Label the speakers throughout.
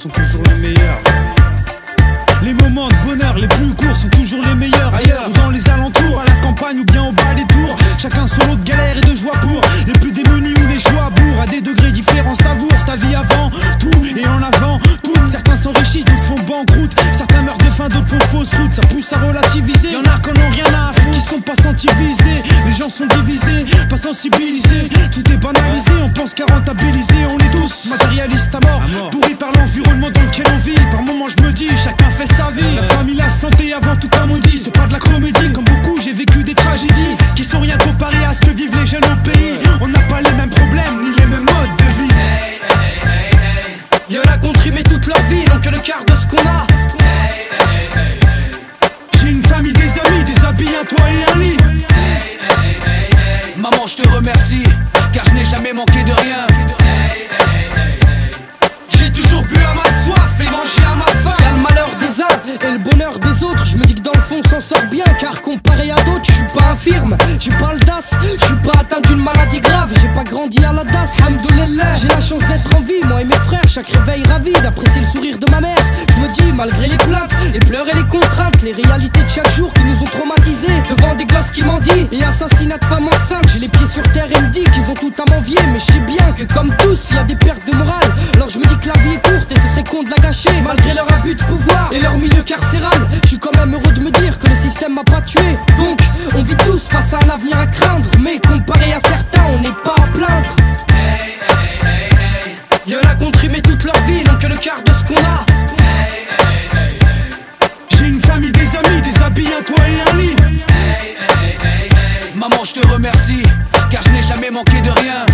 Speaker 1: sont toujours les meilleurs. Les moments de bonheur les plus courts sont toujours les meilleurs ailleurs. Ou dans les alentours, à la campagne ou bien au bas des tours. Chacun son lot de galère et de joie pour les plus démunis ou les joies bourres. À des degrés différents, savoure ta vie avant tout et en avant toutes. Certains s'enrichissent, d'autres font banqueroute. Certains meurent de faim, d'autres font fausse route. Ça pousse à relativiser. Y'en a qui en ont rien à foutre, qui sont pas sentis visés. Les gens sont divisés, pas sensibilisés. Tout est banalisé, on pense qu'à rentabiliser. On est tous matérialistes à mort, pourris par l'environnement dans lequel on vit. Par moments je me dis, chacun fait sa vie. La famille, la santé avant tout comme on dit. C'est pas de la comédie, comme beaucoup j'ai vécu des tragédies qui sont rien comparées à ce que vivent les jeunes au pays. On n'a pas les mêmes problèmes, ni les mêmes modes de vie.
Speaker 2: Y'en a qui ont trimé toute leur vie, donc que le quart de ce qu'on a.
Speaker 1: J'ai une famille, des amis, des habits, un toit et un lit.
Speaker 2: Maman, je te remercie, car je n'ai jamais manqué de rien. J'ai toujours bu à ma soif et mangé à ma faim. Y'a le malheur des uns et le bonheur des autres. Je me dis que dans le fond on s'en sort bien, car comparé à d'autres, je suis pas infirme, j'ai pas le DAS, je suis pas atteint d'une maladie grave, j'ai pas grandi à la DAS. Alhamdoulilah, j'ai la chance d'être en vie, moi et mes frères, chaque réveil ravi d'apprécier le sourire de ma mère. Je me dis, malgré les plaintes, les pleurs et les contraintes, les réalités de chaque jour qui nous ont traumatisés, devant des gosses qui mendient et assassinats de femmes enceintes, j'ai les pieds sur terre et me dis qu'ils ont tout à m'envier. Mais je sais bien que comme tous, il y a des pertes de morale. Alors je me dis que la vie est courte et ce serait con de la gâcher. Malgré leur abus de pouvoir et leur milieu carcéral, je suis quand même heureux de me dire que le système m'a pas tué. Donc on vit tous face à un avenir à craindre, mais comparé à certains on n'est pas à plaindre. Y'en a qui ont trimé toute leur vie, donc que le quart de ce qu'on a.
Speaker 1: J'ai une famille, des amis, des habits, un toit et un lit.
Speaker 2: Maman, je te remercie, car je n'ai jamais manqué de rien.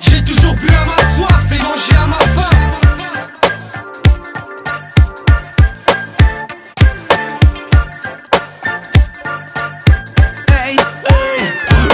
Speaker 2: J'ai toujours bu à ma soif et mangé à ma faim.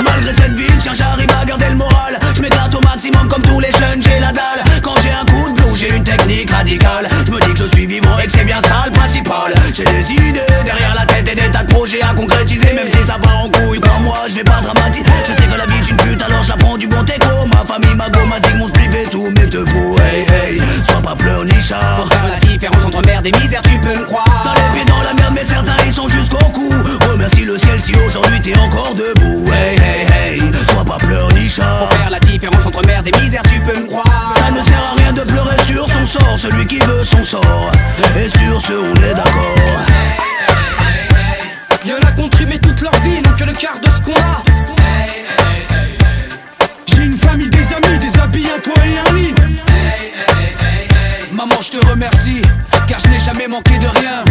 Speaker 3: Malgré cette vie de chien, j'arrive à garder le moral. Je m'éclate au maximum comme tous les jeunes, j'ai la dalle. Quand j'ai un coup de blues, j'ai une technique radicale. Je me dis que je suis vivant et que c'est bien ça le principal. J'ai des idées derrière la tête et des tas de projets à concrétiser. Même si ça part en couille comme moi, je vais pas dramatiser. Je sais que la vie est une pute, alors je la prends du bon teco. Ma famille, ma go, ma zig, mon spliff et tout. Mais te pour, hey, hey, sois pas pleur ni chat.
Speaker 2: Pour faire la différence entre merde et misère, tu peux me croire.
Speaker 3: T'as les pieds dans la merde, mais certains ils sont jusqu'au cou. Remercie le ciel si aujourd'hui t'es encore debout. Hey, hey, hey, sois pas pleur ni chat.
Speaker 2: Pour faire la différence entre merde et misère, tu peux me croire.
Speaker 3: Ça ne sert à rien de pleurer sur son sort. Celui qui veut son sort, et sur ce on est d'accord.
Speaker 2: Y'en a qui ont trimé toute leur vie, donc que le quart de ce qu'on a.
Speaker 1: J'ai une famille, des amis, des habits, un toit et un lit.
Speaker 2: Maman, je te remercie, car je n'ai jamais manqué de rien.